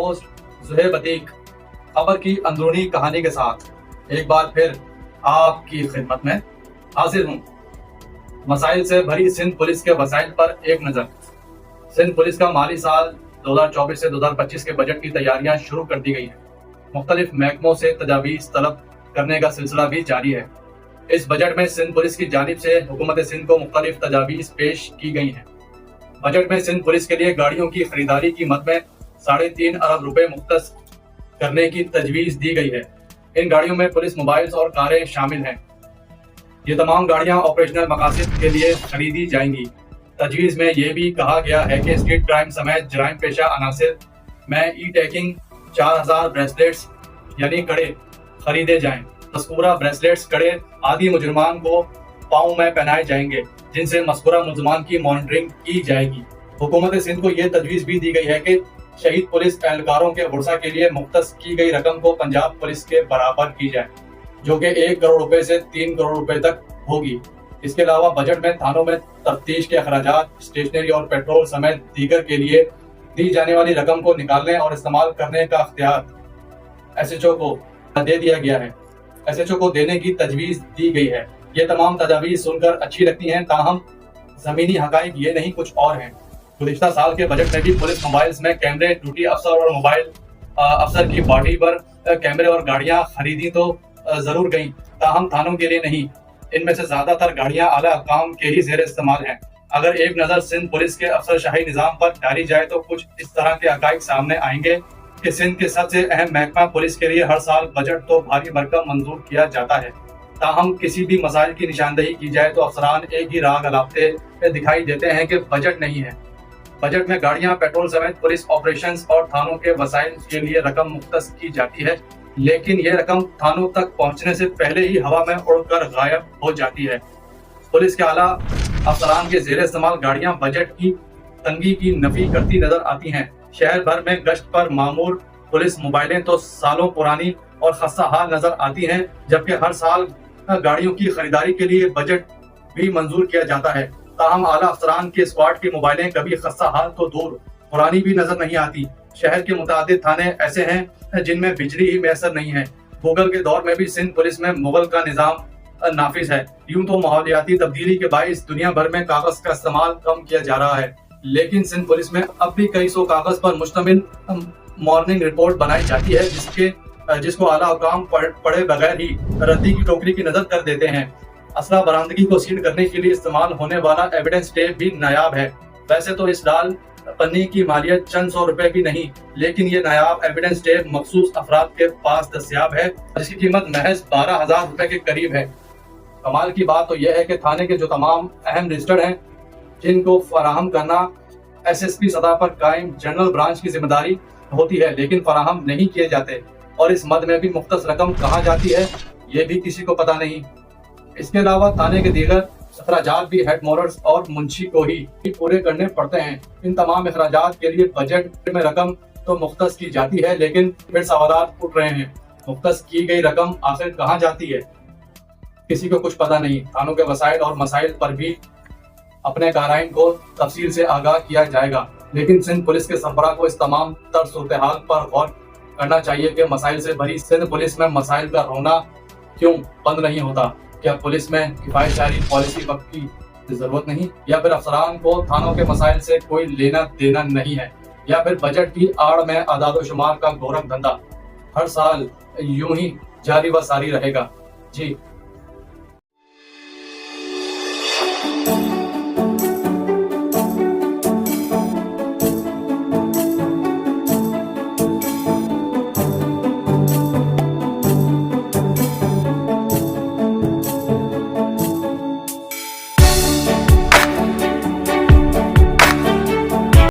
Host Zuhaib Atiq खबर की अंदरूनी कहानी के साथ एक बार फिर आपकी खिदमत में हाजिर हूँ। मसाइल से भरी सिंध पुलिस के वसाइल पर एक नज़र। सिंध पुलिस का माली साल 2024 से 2025 के बजट की तैयारियां शुरू कर दी गई हैं। मुख्तलिफ महकमों से तजावीज़ तलब करने का सिलसिला भी जारी है। इस बजट में सिंध पुलिस की जानिब से हुकूमत सिंध को मुख्तलिफ तजावीज़ पेश की गई हैं। बजट में सिंध पुलिस के लिए गाड़ियों की खरीदारी की मद में 3.5 अरब रुपए मुख्तस करने की तजवीज़ दी गई है। इन गाड़ियों में पुलिस मोबाइल्स और कारें शामिल हैं। ये तमाम गाड़ियां ऑपरेशनल मकासद के लिए खरीदी जाएंगी। तजवीज़ में यह भी कहा गया है कि स्ट्रीट क्राइम समेत जराइम पेशा अनासिर में ई टैगिंग 4000 ब्रेसलेट्स यानी कड़े खरीदे जाएं। मज़कूरा ब्रेसलेट्स कड़े आदि मुजरमान को पाँव में पहनाए जाएंगे, जिनसे मज़कूरा मुलज़मान की मॉनिटरिंग की जाएगी। हुकूमत सिंध को यह तजवीज़ भी दी गई है कि शहीद पुलिस एहलकारों के गुरसा के लिए मुख्तस की गई रकम को पंजाब पुलिस के बराबर की जाए, जो कि 1 करोड़ रुपए से 3 करोड़ रुपए तक होगी। इसके अलावा बजट में थानों में तफ्तीश के अखराजात, स्टेशनरी और पेट्रोल समेत दीगर के लिए दी जाने वाली रकम को निकालने और इस्तेमाल करने का अख्तियार SHO को दे दिया गया है। SHO को देने की तजवीज़ दी गई है। ये तमाम तजावीज़ सुनकर अच्छी लगती हैं, ताहम ज़मीनी हक़ाइक़ ये नहीं कुछ और हैं। गुज़िश्ता साल के बजट में भी पुलिस मोबाइल्स में कैमरे, ड्यूटी अफसर और मोबाइल अफसर की बॉडी पर कैमरे और गाड़ियां खरीदी तो जरूर गईं, ताहम थानों के लिए नहीं। इनमें से ज्यादातर गाड़ियां आला हुकाम के ही ज़ेर इस्तेमाल हैं। अगर एक नज़र सिंध पुलिस के अफसरशाही निज़ाम पर डाली जाए तो कुछ इस तरह के हक़ाइक़ सामने आएंगे कि सिंध के सबसे अहम महकमा पुलिस के लिए हर साल बजट तो भारी भरकम मंजूर किया जाता है, ताहम किसी भी मसाइल की निशानदेही की जाए तो अफसरान एक ही राग अलापते दिखाई देते हैं कि बजट नहीं है। बजट में गाड़ियां, पेट्रोल समेत पुलिस ऑपरेशंस और थानों के वसाइल के लिए रकम मुख्तस की जाती है, लेकिन ये रकम थानों तक पहुंचने से पहले ही हवा में उड़कर गायब हो जाती है। पुलिस के आला अफसरान के ज़ेर इस्तेमाल गाड़ियां बजट की तंगी की नफी करती नजर आती हैं। शहर भर में गश्त पर मामूर पुलिस मोबाइलें तो सालों पुरानी और खस्ता हाल नजर आती हैं, जबकि हर साल गाड़ियों की खरीदारी के लिए बजट भी मंजूर किया जाता है। ताहम आला अफसरान के स्क्वाड की मोबाइलें कभी खस्ता हाल तो दूर, पुरानी भी नजर नहीं आती। शहर के मुतादिद थाने ऐसे हैं जिनमें बिजली ही मैसर नहीं है। मुगल के दौर में भी सिंध पुलिस में मुगल का निज़ाम नाफिज है। यूं तो माहौलियाती तब्दीली के बाइस दुनिया भर में कागज का इस्तेमाल कम किया जा रहा है, लेकिन सिंध पुलिस में अब भी कई सौ कागज पर मुश्तमिल मॉर्निंग रिपोर्ट बनाई जाती है, जिसको आला हुकाम पढ़े बगैर ही रद्दी की टोकरी की नजर कर देते हैं। असला बरामदगी को सील करने के लिए इस्तेमाल होने वाला एविडेंस टेप भी नायाब है। वैसे तो इस लाल पन्नी की मालियत चंद सौ रुपए भी नहीं, लेकिन ये नायाब एविडेंस टेप मखसूस अफराद के पास दस्तियाब है, जिसकी कीमत महज 12,000 रुपए के करीब है। कमाल की बात तो यह है कि थाने के जो तमाम अहम रजिस्टर हैं, जिनको फराहम करना SSP सतह पर कायम जनरल ब्रांच की जिम्मेदारी होती है, लेकिन फराहम नहीं किए जाते, और इस मद में भी मुख्तस रकम कहाँ जाती है ये भी किसी को पता नहीं। इसके अलावा थाने के दीगर अखराजात भी हेड मोरर्स और मुंशी को ही पूरे करने पड़ते हैं। इन तमाम अखराजात के लिए बजट में रकम तो मुख्तस की जाती है, लेकिन फिर सवालात उठ रहे हैं, मुख्तस की गई रकम आखिर कहाँ जाती है, किसी को कुछ पता नहीं। थानों के वसाइल और मसाइल पर भी अपने काराइन को तफसील से आगाह किया जाएगा, लेकिन सिंध पुलिस के सरबराह को इस तमाम तर सूरत हाल पर गौर करना चाहिए कि मसाइल से भरी सिंध पुलिस में मसाइल का रोना क्यों बंद नहीं होता। क्या पुलिस में किफायतशारी पॉलिसी वक्त की जरूरत नहीं, या फिर अफसरान को थानों के मसाइल से कोई लेना देना नहीं है, या फिर बजट की आड़ में आदाद शुमार का गोरख धंधा हर साल यूं ही जारी व सारी रहेगा। जी।